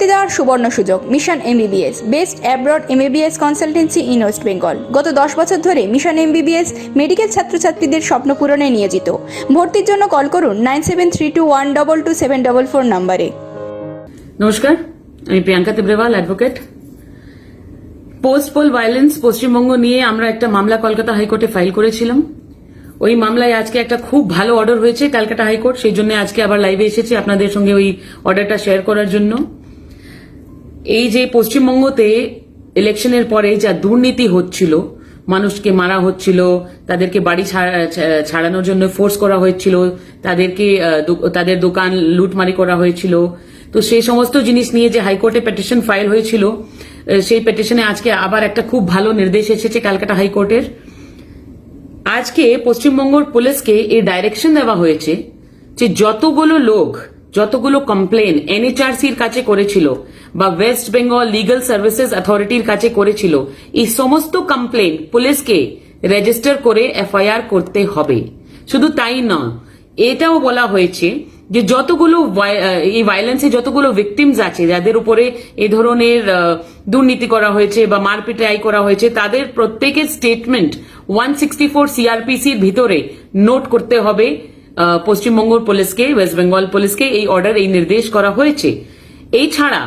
ভর্তি দেওয়ার সুবর্ণ সুযোগ। Mission MBBS, best abroad MBBS consultancy in West Bengal. গত 10 বছর ধরে মিশন এমবিবিএস মেডিকেল ছাত্রছাত্রীদের স্বপ্ন পূরণে নিয়োজিত। ভর্তির জন্য কল করুন 9732122744 নম্বরে। নমস্কার, আমি Priyanka Tibrewal, advocate. Post pole violence Paschimbanga নিয়ে আমরা একটা মামলা কলকাতা হাইকোর্টে ফাইল করেছিলাম। ওই মামলায় আজকে একটা খুব ভালো অর্ডার হয়েছে ক্যালকাটা হাইকোর্ট, সেই জন্য আজকে আবার লাইভে এসেছি আপনাদের সঙ্গে ওই অর্ডারটা শেয়ার করার জন্য। এই যে পশ্চিমবঙ্গতে ইলেকশনের পরে যা দুর্নীতি হচ্ছিল, মানুষকে মারা হচ্ছিল, তাদেরকে বাড়ি ছাড়ানোর জন্য ফোর্স করা হয়েছিল, তাদের দোকান লুটমারি করা হয়েছিল, তো সেই সমস্ত জিনিস নিয়ে যে হাইকোর্টে পিটিশন ফাইল হয়েছিল, সেই পিটিশনে আজকে আবার একটা খুব ভালো নির্দেশ এসেছে ক্যালকাটা হাইকোর্টের। আজকে পশ্চিমবঙ্গের পুলিশকে এই ডাইরেকশন দেওয়া হয়েছে যে যতগুলো কমপ্লেন এনএচআরসির কাছে করেছিল বা ওয়েস্ট বেঙ্গল লিগাল সার্ভিসেস অথরিটির কাছে করেছিল, এই সমস্ত কমপ্লেন পুলিশকে রেজিস্টার করে এফআইআর করতে হবে। শুধু তাই না, এটাও বলা হয়েছে যে যতগুলো এই ভায়োলেন্সে যতগুলো ভিকটিমস আছে, যাদের উপরে এই ধরনের দুর্নীতি করা হয়েছে বা মারপিটাই করা হয়েছে, তাদের প্রত্যেকের স্টেটমেন্ট 164 সিআরপিসির ভিতরে নোট করতে হবে পশ্চিমবঙ্গ পুলিশকে, ওয়েস্ট বেঙ্গল পুলিশকে। এই অর্ডার, এই নির্দেশ করা হয়েছে। এই ছাড়া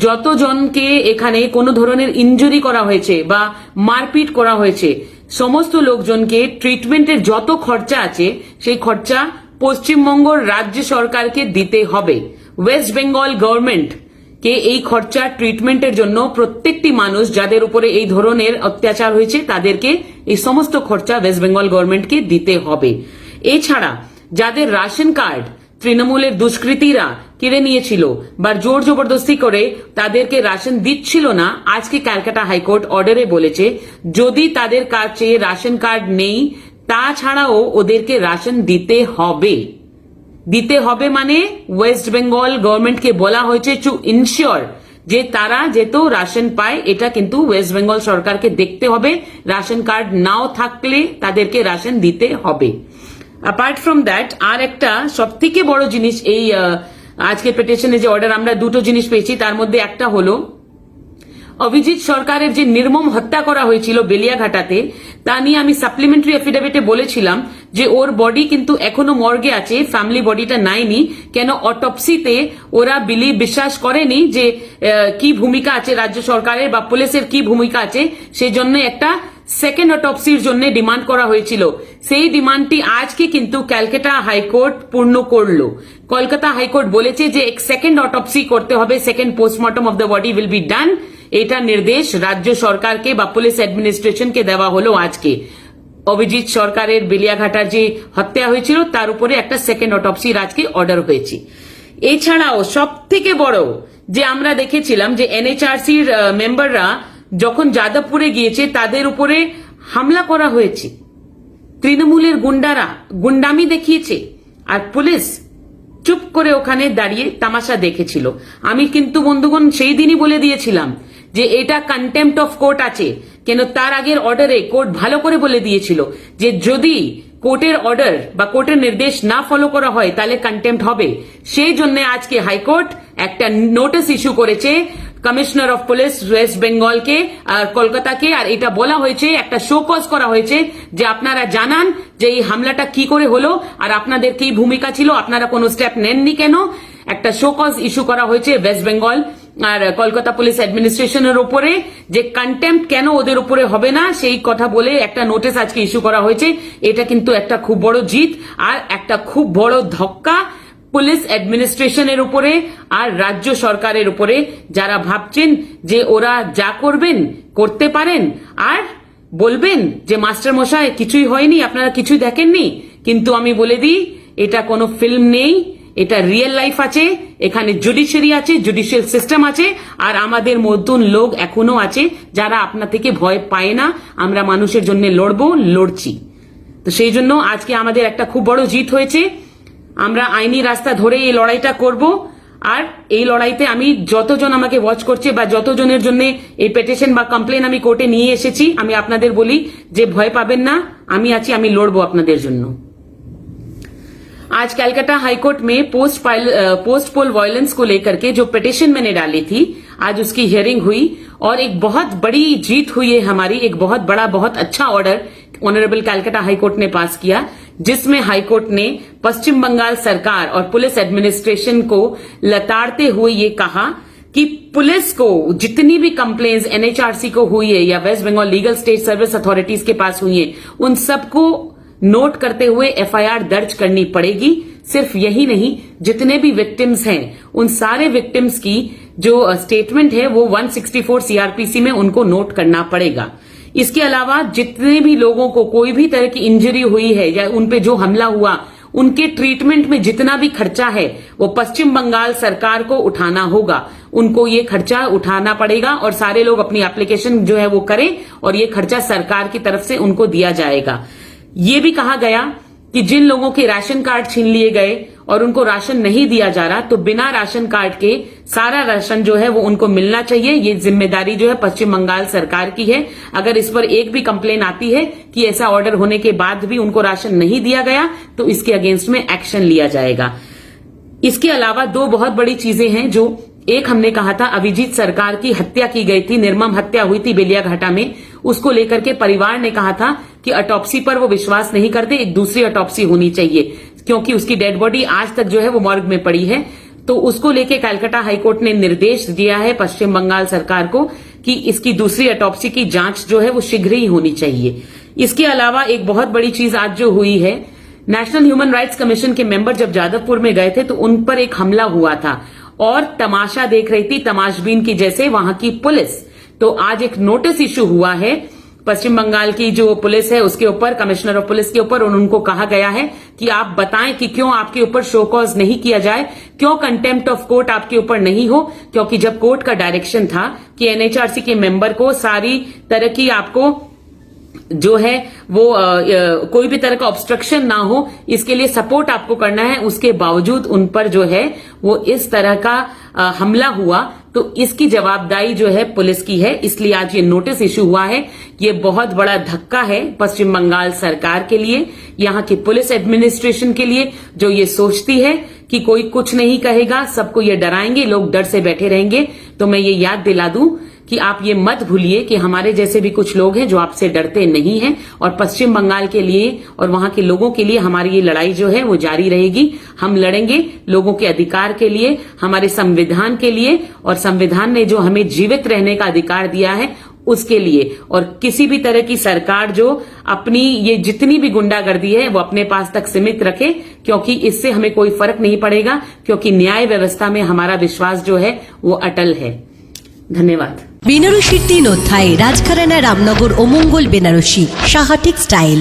যতজনকে এখানে কোনো ধরনের ইনজুরি করা হয়েছে বা মারপিট করা হয়েছে, সমস্ত লোকজনকে ট্রিটমেন্টের যত খরচা আছে সেই খরচা পশ্চিমবঙ্গ রাজ্য সরকারকে দিতে হবে। ওয়েস্ট বেঙ্গল গভর্নমেন্ট কে এই খরচা ট্রিটমেন্টের জন্য প্রত্যেকটি মানুষ যাদের উপরে এই ধরনের অত্যাচার হয়েছে তাদেরকে এই সমস্ত খরচা ওয়েস্ট বেঙ্গল গভর্নমেন্টকে দিতে হবে। এছাড়া যাদের রাশন কার্ড তৃণমূলের দুষ্কৃতীরা কেড়ে নিয়েছিল বা জোর জবরদস্তি করে তাদেরকে রাশন দিচ্ছিল না, আজকে ক্যালকাটা হাইকোর্ট অর্ডারে বলেছে যদি তাদের কাছে রাশন কার্ড নেই, তাছাড়াও ওদেরকে রাশন দিতে হবে। মানে ওয়েস্ট বেঙ্গল গভর্নমেন্টকে বলা হয়েছে টু ইনশিওর যে তারা যেহেতু রাশন পায়, এটা কিন্তু ওয়েস্ট বেঙ্গল সরকারকে দেখতে হবে। রাশন কার্ড নাও থাকলে তাদেরকে রাশন দিতে হবে। অ্যাপার্ট ফ্রম দ্যাট, আর একটা সব থেকে বড় জিনিস, এই আজকে পিটিশনে যে অর্ডার আমরা দুটো জিনিস পেয়েছি, তার মধ্যে একটা হলো অভিজিৎ সরকারের যে নির্মম হত্যা করা হয়েছিল বেলিয়াঘাটাতে, তা নিয়ে আমি সাপ্লিমেন্টারি এফিডেভিটে বলেছিলাম যে ওর বডি কিন্তু এখনো মর্গে আছে, ফ্যামিলি বডিটা নাইনি। কেন? অটোপসিতে ওরা বিশ্বাস করেনি যে কি ভূমিকা আছে রাজ্য সরকারের বা পুলিশের কি ভূমিকা আছে, সেই জন্য একটা সেকেন্ড অটোপসির জন্য ডিমান্ড করা হয়েছিল। সেই ডিমান্ডটি আজকে কিন্তু ক্যালকাটা হাইকোর্ট পূর্ণ করলো। কলকাতা হাইকোর্ট বলেছে যে এক সেকেন্ড অটোপসি করতে হবে, second post-mortem of the body will be done. এটা নির্দেশ রাজ্য সরকারকে বা পুলিশ অ্যাডমিনিস্ট্রেশনকে দেওয়া হলো আজকে। অভিজিৎ সরকারের বেলিয়াঘাটার যে হত্যা হয়েছিল তার উপরে একটা সেকেন্ড অটোপসির আজকে অর্ডার হয়েছে। এছাড়াও সব থেকে বড় যে আমরা দেখেছিলাম যে এনএচআরসির মেম্বাররা যখন যাদবপুরে গিয়েছে তাদের উপরে হামলা করা হয়েছে, তৃণমূলের গুন্ডারা গুন্ডামি দেখিয়েছে আর পুলিশ চুপ করে ওখানে দাঁড়িয়ে তামাশা দেখেছিল। আমি কিন্তু বন্ধুগণ সেই দিনই বলে দিয়েছিলাম যে এটা কন্টেম্পট অফ কোর্ট আছে। কেন? তার আগের অর্ডারে কোর্ট ভালো করে বলে দিয়েছিল যে যদি কোর্টের অর্ডার বা কোর্টের নির্দেশ না ফলো করা হয় তাহলে কন্টেম্পট হবে। সেই জন্য আজকে হাইকোর্ট একটা নোটিশ ইস্যু করেছে কমিশনার অফ পুলিশ ওয়েস্ট বেঙ্গলকে আর কলকাতাকে, আর এটা বলা হয়েছে, একটা শোকজ করা হয়েছে যে আপনারা জানান যে এই হামলাটা কি করে হলো আর আপনাদের কি ভূমিকা ছিল, আপনারা কোনো স্টেপ নেননি কেন। একটা শোকজ ইস্যু করা হয়েছে ওয়েস্ট বেঙ্গল আর কলকাতা পুলিশ অ্যাডমিনিস্ট্রেশনের উপরে যে কন্টেম্পট কেন ওদের উপরে হবে না, সেই কথা বলে একটা নোটিশ আজকে ইস্যু করা হয়েছে। এটা কিন্তু একটা খুব বড় জিত আর একটা খুব বড় ধাক্কা পুলিশ অ্যাডমিনিস্ট্রেশনের উপরে আর রাজ্য সরকারের উপরে, যারা ভাবছেন যে ওরা যা করবেন করতে পারেন আর বলবেন যে মাস্টার মশাই কিছুই হয়নি, আপনারা কিছুই দেখেননি। কিন্তু আমি বলে দিই, এটা কোনো ফিল্ম নেই, এটা রিয়েল লাইফ আছে। এখানে জুডিশিয়ারি আছে, জুডিশিয়াল সিস্টেম আছে, আর আমাদের মতন লোক এখনো আছে যারা আপনা থেকে ভয় পায় না। আমরা মানুষের জন্য লড়ছি। তো সেই জন্য আজকে আমাদের একটা খুব বড় জিত হয়েছে। আমরা আইনি রাস্তা ধরে এই লড়াইটা করব। আর এই লড়াইতে আমি যতজন আমাকে ওয়াচ করছে বা যতজনের জন্য এই পিটিশন বা কমপ্লেন আমি কোর্টে নিয়ে এসেছি, আমি আপনাদের বলি যে ভয় পাবেন না, আমি আছি, আমি লড়বো আপনাদের জন্য। आज कलकत्ता हाईकोर्ट में पोस्ट पोल वायलेंस को लेकर के जो पिटिशन मैंने डाली थी, आज उसकी हियरिंग हुई और एक बहुत बड़ी जीत हुई है हमारी। एक बहुत अच्छा ऑर्डर ऑनरेबल कलकत्ता हाईकोर्ट ने पास किया, जिसमें हाईकोर्ट ने पश्चिम बंगाल सरकार और पुलिस एडमिनिस्ट्रेशन को लताड़ते हुए ये कहा कि पुलिस को जितनी भी कंप्लेंट्स एनएचआरसी को हुई है या West Bengal legal state service authorities के पास हुई है, उन सबको नोट करते हुए एफआईआर दर्ज करनी पड़ेगी। सिर्फ यही नहीं, जितने भी विक्टिम्स हैं उन सारे विक्टिम्स की जो स्टेटमेंट है वो 164 सीआरपीसी में उनको नोट करना पड़ेगा। इसके अलावा जितने भी लोगों को कोई भी तरह की इंजरी हुई है या उन पे जो हमला हुआ, उनके ट्रीटमेंट में जितना भी खर्चा है वो पश्चिम बंगाल सरकार को उठाना होगा। उनको ये खर्चा उठाना पड़ेगा और सारे लोग अपनी एप्लीकेशन जो है वो करें और ये खर्चा सरकार की तरफ से उनको दिया जाएगा। ये भी कहा गया कि जिन लोगों के राशन कार्ड छीन लिए गए और उनको राशन नहीं दिया जा रहा, तो बिना राशन कार्ड के सारा राशन जो है वो उनको मिलना चाहिए। ये जिम्मेदारी जो है पश्चिम बंगाल सरकार की है। अगर इस पर एक भी कंप्लेन आती है कि ऐसा ऑर्डर होने के बाद भी उनको राशन नहीं दिया गया, तो इसके अगेंस्ट में एक्शन लिया जाएगा। इसके अलावा दो बहुत बड़ी चीजें हैं जो एक हमने कहा था, अभिजीत सरकार की हत्या की गई थी, निर्मम हत्या हुई थी बेलियाघाटा में, उसको लेकर के परिवार ने कहा था कि ऑटोप्सी पर वो विश्वास नहीं करते, एक दूसरी ऑटोप्सी होनी चाहिए, क्योंकि उसकी डेड बॉडी आज तक जो है वो मॉर्ग में पड़ी है। तो उसको लेके कलकत्ता हाईकोर्ट ने निर्देश दिया है पश्चिम बंगाल सरकार को कि इसकी दूसरी ऑटोप्सी की जांच जो है वो शीघ्र ही होनी चाहिए। इसके अलावा एक बहुत बड़ी चीज आज जो हुई है, नेशनल ह्यूमन राइट्स कमीशन के मेंबर जब जादवपुर में गए थे तो उन पर एक हमला हुआ था और तमाशा देख रही थी तमाशबीन की जैसे वहां की पुलिस। तो आज एक नोटिस इशू हुआ है पश्चिम बंगाल की जो पुलिस है उसके ऊपर, कमिश्नर ऑफ पुलिस के ऊपर, और उनको कहा गया है कि आप बताएं कि क्यों आपके ऊपर शो कॉज नहीं किया जाए, क्यों कंटेम्प्ट ऑफ कोर्ट आपके ऊपर नहीं हो। क्योंकि जब कोर्ट का डायरेक्शन था कि एनएचआरसी के मेंबर को सारी तरह की आपको जो है वो कोई भी तरह का ऑब्स्ट्रक्शन ना हो, इसके लिए सपोर्ट आपको करना है, उसके बावजूद उन पर जो है वो इस तरह का हमला हुआ, तो इसकी जवाबदारी जो है पुलिस की है। इसलिए आज ये नोटिस इशू हुआ है। ये बहुत बड़ा धक्का है पश्चिम बंगाल सरकार के लिए, यहाँ की पुलिस एडमिनिस्ट्रेशन के लिए, जो ये सोचती है कि कोई कुछ नहीं कहेगा, सबको ये डराएंगे, लोग डर से बैठे रहेंगे। तो मैं ये याद दिला दूं कि आप ये मत भूलिए कि हमारे जैसे भी कुछ लोग हैं जो आपसे डरते नहीं हैं, और पश्चिम बंगाल के लिए और वहां के लोगों के लिए हमारी ये लड़ाई जो है वो जारी रहेगी। हम लड़ेंगे लोगों के अधिकार के लिए, हमारे संविधान के लिए, और संविधान ने जो हमें जीवित रहने का अधिकार दिया है उसके लिए। और किसी भी तरह की सरकार जो अपनी ये जितनी भी गुंडागर्दी है वो अपने पास तक सीमित रखे, क्योंकि इससे हमें कोई फर्क नहीं पड़ेगा, क्योंकि न्याय व्यवस्था में हमारा विश्वास जो है वो अटल है। धन्यवाद। বেনারসির 3 অধ্যায়, রাজঘরানা, রামনগর ও মঙ্গল বেনারসি, সাহা টেক্সটাইল।